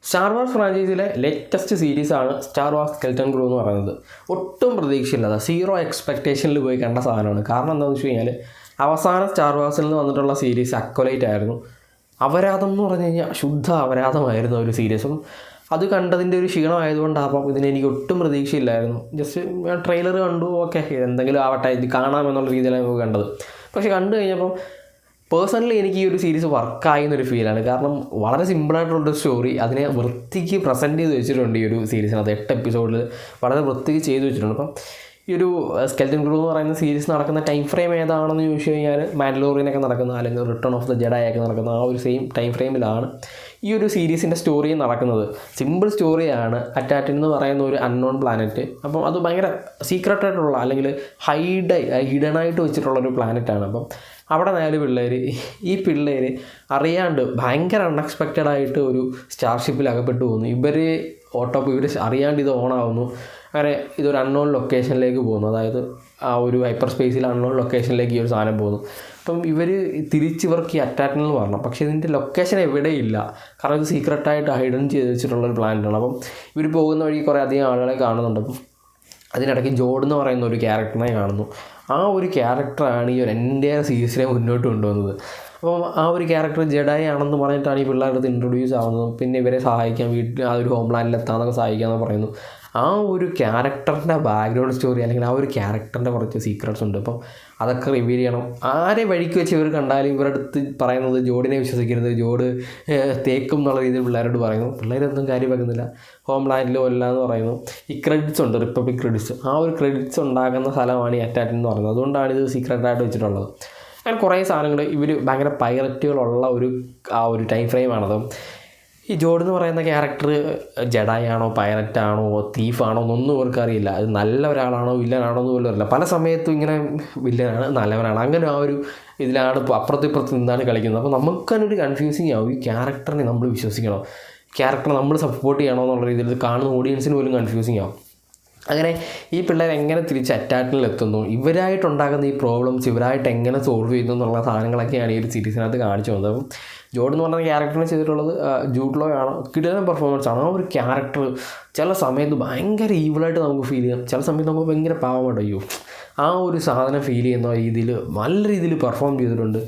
Star Wars ഫ്രാഞ്ചൈസിയിലെ latest സീരീസാണ് Star Wars Skeleton Crew എന്ന് പറയുന്നത്. ഒട്ടും പ്രതീക്ഷയില്ലാതെ സീറോ എക്സ്പെക്റ്റേഷനിൽ പോയി കണ്ട സാധനമാണ്. കാരണം എന്താണെന്ന് വെച്ച് കഴിഞ്ഞാൽ അവസാന സ്റ്റാർ വാർസിൽ നിന്ന് വന്നിട്ടുള്ള സീരീസ് അക്വലൈറ്റ് ആയിരുന്നു. അപരാധം എന്ന് പറഞ്ഞു കഴിഞ്ഞാൽ ശുദ്ധ അപരാധമായിരുന്നു ഒരു സീരീസും. അത് കണ്ടതിൻ്റെ ഒരു ക്ഷീണമായതുകൊണ്ടാകും ഇതിനെനിക്ക് ഒട്ടും പ്രതീക്ഷയില്ലായിരുന്നു. ജസ്റ്റ് ഞാൻ ട്രെയിലർ കണ്ടു, ഓക്കെ എന്തെങ്കിലും ആവട്ടെ ഇത് കാണാമെന്നുള്ള രീതിയിലാണ് നമുക്ക് കണ്ടത്. പക്ഷെ കണ്ടു കഴിഞ്ഞപ്പം പേഴ്സണലി എനിക്ക് ഈ ഒരു സീരീസ് വർക്കായി എന്നൊരു ഫീലാണ്. കാരണം വളരെ സിമ്പിളായിട്ടുള്ളൊരു സ്റ്റോറി അതിനെ വൃത്തിക്ക് പ്രസൻറ്റ് ചെയ്ത് വെച്ചിട്ടുണ്ട് ഈ ഒരു സീരീസിന്. അത് 8 എപ്പിസോഡിൽ വളരെ വൃത്തിക്ക് ചെയ്ത് വെച്ചിട്ടുണ്ട്. അപ്പം ഈ ഒരു സ്കെൽറ്റൺ ക്രൂ എന്ന് പറയുന്ന സീരീസ് നടക്കുന്ന ടൈം ഫ്രെയിം ഏതാണെന്ന് ചോദിച്ചു കഴിഞ്ഞാൽ മാൻഡലോറിയനൊക്കെ നടക്കുന്ന അല്ലെങ്കിൽ റിട്ടേൺ ഓഫ് ദ ജെഡായി ഒക്കെ നടക്കുന്ന ആ ഒരു സെയിം ടൈം ഫ്രെയിമിലാണ് ഈ ഒരു സീരീസിൻ്റെ സ്റ്റോറി നടക്കുന്നത്. സിമ്പിൾ സ്റ്റോറിയാണ്. അറ്റാറ്റിൻ എന്ന് പറയുന്ന ഒരു അൺനോൺ പ്ലാനറ്റ്. അപ്പം അത് ഭയങ്കര സീക്രട്ടായിട്ടുള്ള അല്ലെങ്കിൽ ഹിഡനായിട്ട് വെച്ചിട്ടുള്ളൊരു പ്ലാനറ്റാണ്. അപ്പം അവിടെ 4 പിള്ളേർ, ഈ പിള്ളേർ അറിയാണ്ട് ഭയങ്കര അൺഎക്സ്പെക്റ്റഡ് ആയിട്ട് ഒരു സ്റ്റാർഷിപ്പിൽ അകപ്പെട്ടു പോകുന്നു. ഇവർ അറിയാണ്ട് ഇത് ഓണാവുന്നു. അങ്ങനെ ഇതൊരു അൺനോൺ ലൊക്കേഷനിലേക്ക് പോകുന്നു. അതായത് ആ ഒരു ഹൈപ്പർ സ്പേസിൽ അൺനോൺ ലൊക്കേഷനിലേക്ക് ഈ ഒരു സാധനം പോകുന്നു. അപ്പം ഇവർക്ക് ഈ അറ്റാക്കിൽ നിന്ന് പറഞ്ഞു. പക്ഷേ ഇതിൻ്റെ ലൊക്കേഷൻ എവിടെയില്ല. കാരണം ഇത് സീക്രട്ടായിട്ട് ഹൈഡൻ ചെയ്ത് വെച്ചിട്ടുള്ളൊരു പ്ലാനറ്റാണ്. അപ്പം ഇവർ പോകുന്ന വഴി കുറേ അധികം ആളുകളെ കാണുന്നുണ്ട്. അപ്പം അതിനിടയ്ക്ക് ജോഡ് എന്ന് പറയുന്ന ഒരു ക്യാരക്ടറിനെ കാണുന്നു. ആ ഒരു ക്യാരക്ടറാണ് ഈ ഒരു എൻ്റെ സീരീസിനെ മുന്നോട്ട് കൊണ്ടുവന്നത്. അപ്പം ആ ഒരു ക്യാരക്ടർ ജെഡായി ആണെന്ന് പറഞ്ഞിട്ടാണ് ഈ പിള്ളേരുടെ അടുത്ത് ഇൻട്രൊഡ്യൂസ് ആവുന്നത്. പിന്നെ ഇവരെ സഹായിക്കാൻ വീട്ടിൽ ആ ഒരു ഹോം ലാൻഡിൽ എത്താമെന്നൊക്കെ സഹായിക്കാമെന്ന് പറയുന്നു. ആ ഒരു ക്യാരക്ടറിൻ്റെ ബാക്ക്ഗ്രൗണ്ട് സ്റ്റോറി അല്ലെങ്കിൽ ആ ഒരു ക്യാരക്ടറിൻ്റെ കുറച്ച് സീക്രട്സ് ഉണ്ട്. അപ്പം അതൊക്കെ റിവീൽ ചെയ്യണം. ആരെ വഴിക്ക് വെച്ച് ഇവർ കണ്ടാലും ഇവരുടെ അടുത്ത് പറയുന്നത് ജോഡിനെ വിശ്വസിക്കരുത്, ജോഡ് തേക്കും എന്നുള്ള രീതിയിൽ പിള്ളേരോട് പറയുന്നു. പിള്ളേരൊന്നും കാര്യം വെക്കുന്നില്ല. ഹോം ലാൻഡിൽ കൊല്ല എന്ന് പറയുന്നു. ഈ ക്രെഡിറ്റ്സ് ഉണ്ട്, റിപ്പബ്ലിക് ക്രെഡിറ്റ്സ്. ആ ഒരു ക്രെഡിറ്റ്സ് ഉണ്ടാക്കുന്ന സ്ഥലമാണ് ഈ അറ്റാറ്റിൻ എന്ന് പറയുന്നത്. അതുകൊണ്ടാണ് ഇത് സീക്രട്ടായിട്ട് വെച്ചിട്ടുള്ളത്. അങ്ങനെ കുറേ സാധനങ്ങൾ ഇവർ ഭയങ്കര പൈററ്റുകളുള്ള ആ ഒരു ടൈം ഫ്രെയിമാണത്. ഈ ജോഡ് എന്ന് പറയുന്ന ക്യാരക്ടർ ജെഡായി ആണോ പൈററ്റാണോ തീഫാണോ എന്നൊന്നും ഇവർക്കറിയില്ല. അത് നല്ല ഒരാളാണോ വില്ലനാണോ എന്ന് പോലും അറിയില്ല. പല സമയത്തും ഇങ്ങനെ വില്ലനാണ് നല്ലവനാണ് അങ്ങനെ ആ ഒരു ഇതിലാണ് അപ്പുറത്ത് നിന്നാണ് കളിക്കുന്നത്. അപ്പോൾ നമുക്കതിനൊരു കൺഫ്യൂസിങ് ആവും. ഈ ക്യാരക്ടറിനെ നമ്മൾ വിശ്വസിക്കണോ, ക്യാരക്ടറെ നമ്മൾ സപ്പോർട്ട് ചെയ്യണോ എന്നുള്ള രീതിയിൽ കാണുന്ന ഓഡിയൻസിന് പോലും കൺഫ്യൂസിങ് ആവും. അങ്ങനെ ഈ പിള്ളേർ എങ്ങനെ തിരിച്ച് അറ്റാക്കിലെത്തുന്നു, ഇവരായിട്ടുണ്ടാകുന്ന ഈ പ്രോബ്ലംസ് ഇവരായിട്ട് എങ്ങനെ സോൾവ് ചെയ്യുന്നു എന്നുള്ള സാധനങ്ങളൊക്കെയാണ് ഈ ഒരു സീരീസിനകത്ത് കാണിച്ചു വന്നത്. അപ്പം ജോഡ് എന്ന് പറഞ്ഞ ക്യാരക്ടറിനെ ചെയ്തിട്ടുള്ളത് ജൂഡ് ലോ ആണ്. കിടിലൻ പെർഫോമൻസ് ആണ്. ആ ഒരു ക്യാരക്ടർ ചില സമയത്ത് ഭയങ്കര ഈവിളായിട്ട് നമുക്ക് ഫീൽ ചെയ്യാം, ചില സമയത്ത് നമുക്ക് ഭയങ്കര പാവമായിട്ട് അയ്യോ ആ ഒരു സാധനം ഫീൽ ചെയ്യുന്ന രീതിയിൽ നല്ല രീതിയിൽ പെർഫോം ചെയ്തിട്ടുണ്ട്.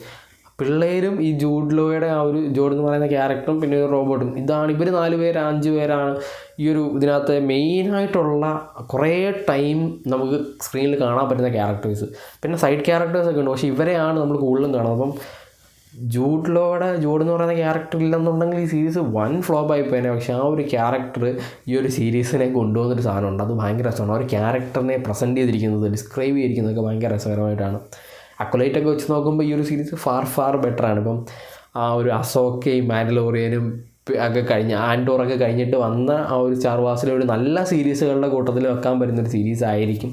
പിള്ളേരും ഈ ജൂഡ് ലോയുടെ ആ ഒരു ജോഡ് എന്ന് പറയുന്ന ക്യാരക്ടറും പിന്നെ ഒരു റോബോട്ടും ഇതാണ്. ഇവർ 4 പേര് 5 പേരാണ് ഈ ഒരു ഇതിനകത്ത് മെയിനായിട്ടുള്ള കുറേ ടൈം നമുക്ക് സ്ക്രീനിൽ കാണാൻ പറ്റുന്ന ക്യാരക്ടേഴ്സ്. പിന്നെ സൈഡ് ക്യാരക്ടേഴ്സൊക്കെ ഉണ്ട്, പക്ഷേ ഇവരെയാണ് നമ്മൾ കൂടുതലും കാണുന്നത്. അപ്പം ജോഡ് എന്ന് പറയുന്ന ക്യാരക്ടർ ഇല്ലെന്നുണ്ടെങ്കിൽ ഈ സീരീസ് വൻ ഫ്ലോപ്പ് ആയിപ്പോയേനെ. പക്ഷേ ആ ഒരു ക്യാരക്ടർ ഈ ഒരു സീരീസിനെ കൊണ്ടുവന്നൊരു സാധനമുണ്ട്. അത് ഭയങ്കര രസമാണ്. ആ ഒരു ക്യാരക്ടറിനെ പ്രസൻറ്റ് ചെയ്തിരിക്കുന്നത്, ഡിസ്ക്രൈബ് ചെയ്തിരിക്കുന്നതൊക്കെ ഭയങ്കര രസകരമായിട്ടാണ്. അക്വലൈറ്റൊക്കെ വെച്ച് നോക്കുമ്പോൾ ഈ ഒരു സീരീസ് ഫാർ ബെറ്ററാണ്. ഇപ്പം ആ ഒരു അസോക്കയും മാൻഡലോറിയനും ഒക്കെ ആൻഡോറൊക്കെ കഴിഞ്ഞിട്ട് വന്ന ആ ഒരു സ്റ്റാർ വാർസിലെ ഒരു നല്ല സീരീസുകളുടെ കൂട്ടത്തിൽ വെക്കാൻ പറ്റുന്നൊരു സീരീസ് ആയിരിക്കും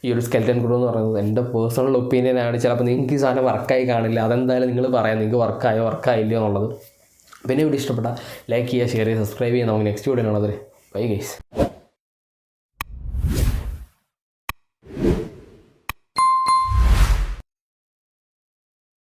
ഈ ഒരു സ്കെൽറ്റൺ ക്രൂ എന്ന് പറയുന്നത്. എൻ്റെ പേഴ്സണൽ ഒപ്പീനിയനാണ്. ചിലപ്പോൾ നിങ്ങൾക്ക് ഈ സാധനം വർക്കായി കാണില്ല. അതെന്തായാലും നിങ്ങൾ പറയാം നിങ്ങൾക്ക് വർക്കായില്ലയോ എന്നുള്ളത്. പിന്നെ ഇവിടെ ഇഷ്ടപ്പെട്ട ലൈക്ക് ചെയ്യുക, ഷെയർ ചെയ്യുക, സബ്സ്ക്രൈബ് ചെയ്യുക. നമുക്ക് നെക്സ്റ്റ് വീഡിയോ കാണാതെ. Bye guys.